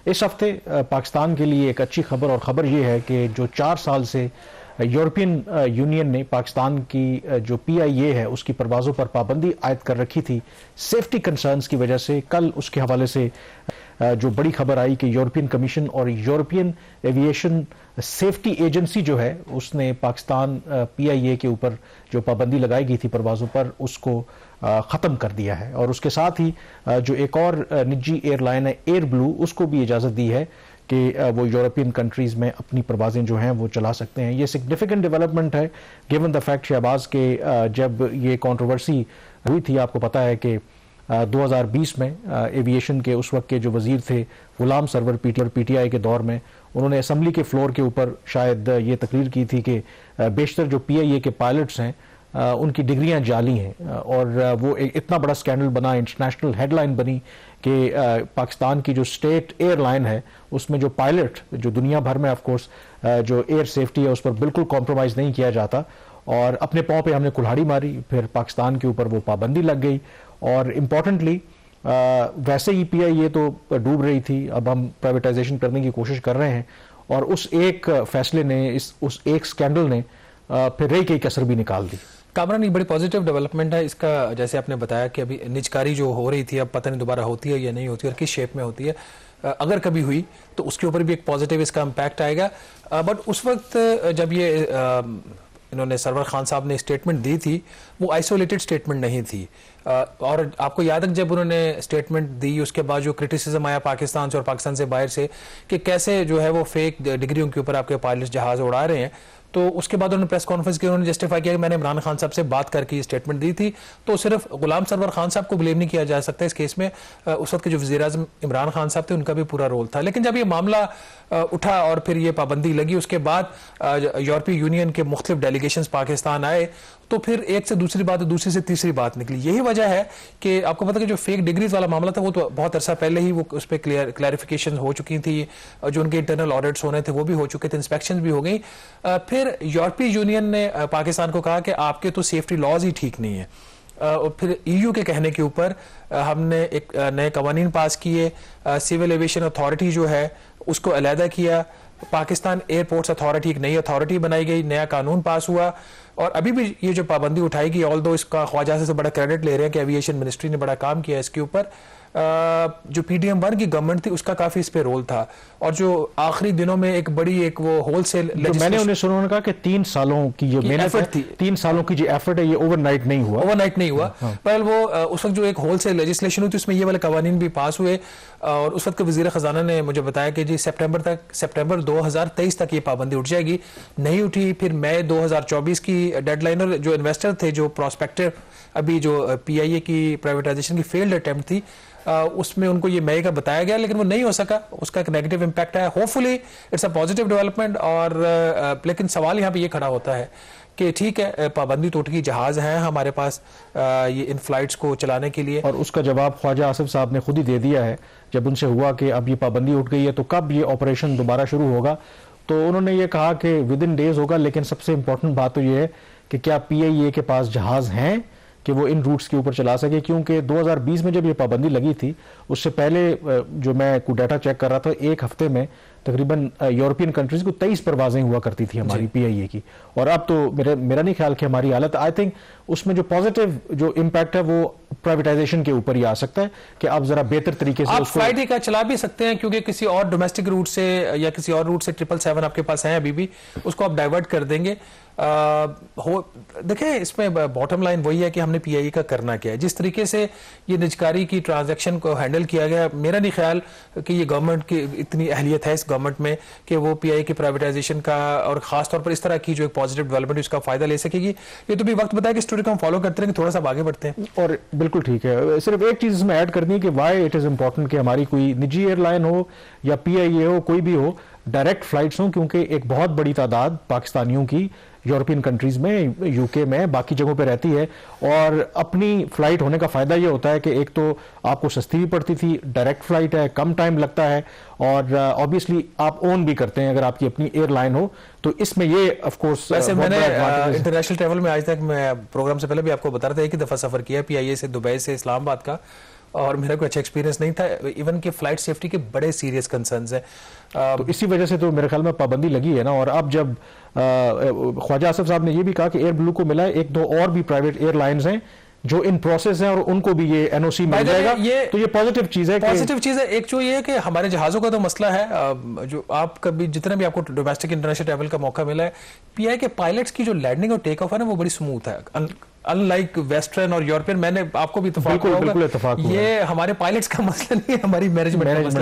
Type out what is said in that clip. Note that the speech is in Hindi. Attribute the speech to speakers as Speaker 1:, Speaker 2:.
Speaker 1: इस हफ्ते पाकिस्तान के लिए एक अच्छी खबर, और खबर ये है कि जो 4 साल से यूरोपियन यूनियन ने पाकिस्तान की जो PIA है उसकी परवाज़ों पर पाबंदी आयद कर रखी थी सेफ्टी कंसर्न्स की वजह से, कल उसके हवाले से जो बड़ी खबर आई कि यूरोपियन कमीशन और यूरोपियन एविएशन सेफ्टी एजेंसी जो है उसने पाकिस्तान PIA के ऊपर जो पाबंदी लगाई गई थी परवाज़ों पर उसको ख़त्म कर दिया है। और उसके साथ ही जो एक और निजी एयरलाइन है एयर ब्लू, उसको भी इजाज़त दी है कि वो यूरोपियन कंट्रीज़ में अपनी परवाज़ें जो हैं वो चला सकते हैं। ये सिग्निफिकेंट डेवलपमेंट है गिवन द फैक्ट शहबाज के जब ये कंट्रोवर्सी हुई थी, आपको पता है कि 2020 में एविएशन के उस वक्त के जो वजीर थे गुलाम सरवर PTI के दौर में उन्होंने असम्बली के फ्लोर के ऊपर शायद ये तकरीर की थी कि बेशतर जो PIA के पायलट्स हैं उनकी डिग्रियां जाली हैं, और वो एक इतना बड़ा स्कैंडल बना, इंटरनेशनल हेडलाइन बनी कि पाकिस्तान की जो स्टेट एयरलाइन है उसमें जो पायलट जो दुनिया भर में ऑफ कोर्स जो एयर सेफ्टी है उस पर बिल्कुल कॉम्प्रोमाइज़ नहीं किया जाता, और अपने पाँव पे हमने कुल्हाड़ी मारी, फिर पाकिस्तान के ऊपर वो पाबंदी लग गई। और इम्पॉर्टेंटली वैसे ही PIA तो डूब रही थी, अब हम प्राइवेटाइजेशन करने की कोशिश कर रहे हैं, और उस एक फैसले ने उस एक स्कैंडल ने फिर रही कई कसर भी निकाल दी।
Speaker 2: कामरान, ये बड़ी पॉजिटिव डेवलपमेंट है इसका, जैसे आपने बताया कि अभी निजकारी जो हो रही थी अब पता नहीं दोबारा होती है या नहीं होती और किस शेप में होती है, अगर कभी हुई तो उसके ऊपर भी एक पॉजिटिव इसका इम्पैक्ट आएगा। बट उस वक्त जब ये इन्होंने सरवर खान साहब ने स्टेटमेंट दी थी वो आइसोलेटेड स्टेटमेंट नहीं थी, और आपको याद है जब उन्होंने स्टेटमेंट दी उसके बाद जो क्रिटिसिज्म आया पाकिस्तान से और पाकिस्तान से बाहर से कि कैसे जो है वो फेक डिग्रियों के ऊपर आपके पायलट जहाज उड़ा रहे हैं, तो उसके बाद उन्होंने प्रेस कॉन्फ्रेंस की, उन्होंने जस्टिफाई किया कि मैंने इमरान खान साहब से बात करके ये स्टेटमेंट दी थी। तो सिर्फ गुलाम सरवर खान साहब को ब्लेम नहीं किया जा सकता इस केस में, उस वक्त के जो वज़ीर-ए-आज़म इमरान खान साहब थे उनका भी पूरा रोल था। लेकिन जब ये मामला उठा और फिर ये पाबंदी लगी, उसके बाद यूरोपीय यूनियन के मुख्तलिफ डेलीगेशंस पाकिस्तान आए, तो फिर एक से दूसरी बात, दूसरी से तीसरी बात निकली। यही वजह है कि आपको पता है कि जो फेक डिग्रीज वाला मामला था वो तो बहुत अरसा पहले ही वो उस पर क्लैरिफिकेशन हो चुकी थी, जो उनके इंटरनल ऑडिट्स होने थे वो भी हो चुके थे, इंस्पेक्शन भी हो गई। फिर यूरोपीय यूनियन ने पाकिस्तान को कहा कि आपके तो सेफ्टी लॉज ही ठीक नहीं है, और फिर EU के कहने के ऊपर हमने एक नए कवानीन पास किए, सिविल एविएशन अथॉरिटी जो है उसको अलहदा किया, पाकिस्तान एयरपोर्ट्स अथॉरिटी एक नई अथॉरिटी बनाई गई, नया कानून पास हुआ, और अभी भी ये जो पाबंदी उठाएगी, ऑल दो इसका ख्वाजा से बड़ा क्रेडिट ले रहे हैं कि एविएशन मिनिस्ट्री ने बड़ा काम किया इसके ऊपर। जो PDM-1 की गवर्नमेंट थी उसका काफी इस पे रोल था, और जो आखिरी दिनों में एक बड़ी एक वो होलसेल
Speaker 1: मैंने उन्हें सुना, उन्होंने कहा कि 3 सालों की जो मेहनत थी, 3 सालों की जो एफर्ट है ये ओवरनाइट नहीं हुआ। पर वो उस वक्त जो एक होलसेल लेजिस्लेशन हुई थी उसमें ये वाले कवानीन भी पास हुए, और उस वक्त के वजीर खजाना ने मुझे बताया कि जी सितंबर 2023 तक ये पाबंदी उठ जाएगी। नहीं उठी, फिर मई 2024 की डेडलाइन, और जो इन्वेस्टर थे, जो प्रोस्पेक्टर अभी जो PIA की प्राइवेटाइजेशन की फेल्ड अटेम्प्ट थी उसमें उनको ये मई का बताया गया, लेकिन वो नहीं हो सका, उसका एक नेगेटिव इंपैक्ट है। Hopefully it's a positive development, और लेकिन सवाल यहाँ पे ये खड़ा होता है कि ठीक है पाबंदी तो उठ गई, जहाज हैं हमारे पास ये इन फ्लाइट्स को चलाने के लिए, और उसका जवाब ख्वाजा आसिफ साहब ने खुद ही दे दिया है। जब उनसे हुआ कि अब ये पाबंदी उठ गई है तो कब ये ऑपरेशन दोबारा शुरू होगा, तो उन्होंने ये कहा कि विद इन डेज होगा, लेकिन सबसे इंपॉर्टेंट बात तो ये है कि क्या PIA के पास जहाज हैं कि वो इन रूट्स के ऊपर चला सके, क्योंकि 2020 में जब ये पाबंदी लगी थी उससे पहले जो मैं कुछ डाटा चेक कर रहा था, एक हफ्ते में तकरीबन यूरोपियन कंट्रीज को 23 परवाजें हुआ करती थी हमारी PIA की, और अब तो मेरा नहीं ख्याल कि हमारी हालत, आई थिंक उसमें जो पॉजिटिव जो इम्पैक्ट है वो प्राइवेटाइजेशन के ऊपर ही आ सकता है कि आप जरा बेहतर तरीके से
Speaker 2: आप फ्लाइट का चला भी सकते हैं, क्योंकि किसी और डोमेस्टिक रूट से या किसी और रूट से 777 आपके पास है अभी भी, उसको आप डाइवर्ट कर देंगे। देखें इसमें बॉटम लाइन वही है कि हमने PIA का करना क्या है। जिस तरीके से ये निजकारी की ट्रांजैक्शन को हैंडल किया गया, मेरा नहीं ख्याल कि ये गवर्नमेंट की इतनी अहलियत है इस गवर्नमेंट में कि वो PIA की प्राइवेटाइजेशन का और खासतौर पर इस तरह की जो एक पॉजिटिव डेवलपमेंट उसका फायदा ले सकेगी। ये तो भी वक्त बताया कि स्टोरी को हम फॉलो करते रहेंगे, थोड़ा सा आगे बढ़ते हैं।
Speaker 1: और बिल्कुल ठीक है, सिर्फ एक चीज इसमें ऐड करनी है कि वाई इट इज इंपॉर्टेंट कि हमारी कोई निजी एयरलाइन हो या PIA हो, कोई भी हो, डायरेक्ट फ्लाइट्स हों, क्योंकि एक बहुत बड़ी तादाद पाकिस्तानियों की यूरोपियन कंट्रीज में, UK में, बाकी जगहों पे रहती है, और अपनी फ्लाइट होने का फायदा ये होता है कि एक तो आपको सस्ती भी पड़ती थी, डायरेक्ट फ्लाइट है, कम टाइम लगता है, और ऑब्वियसली आप ओन भी करते हैं अगर आपकी अपनी एयरलाइन हो, तो इसमें ये ऑफ कोर्स।
Speaker 2: वैसे मैंने इंटरनेशनल ट्रैवल में आज तक मैं प्रोग्राम से पहले भी आपको बता रहा था, एक ही दफा सफर किया PIA से दुबई से इस्लामाबाद का, और मेरा कोई अच्छा एक्सपीरियंस नहीं था। इवन कि फ्लाइट सेफ्टी के बड़े सीरियस कंसर्न्स हैं।
Speaker 1: तो इसी वजह से तो मेरे ख्याल में पाबंदी लगी है ना। और अब जब ख्वाजा आसिफ साहब ने ये भी कहा कि एयर ब्लू को मिला है, एक दो और भी प्राइवेट एयरलाइंस हैं जो इन प्रोसेस हैं और उनको भी ये एनओसी मिल जाएगा, तो ये पॉजिटिव चीज है।
Speaker 2: पॉजिटिव चीज है। एक जो ये है कि हमारे जहाजों का तो मसला है, जो आप कभी जितने भी आपको डोमेस्टिक इंटरनेशनल ट्रैवल का मौका मिला है, पीआई के पायलट्स की जो लैंडिंग और टेक ऑफ है ना, वो बड़ी स्मूथ है, अनलाइक वेस्टर्न और यूरोपियन। मैंने आपको भी इत्तेफाक
Speaker 1: बिल्कुल इत्तेफाक
Speaker 2: ये हमारे पायलट्स का मसला नहीं है, हमारी मैनेजमेंट का मसला है।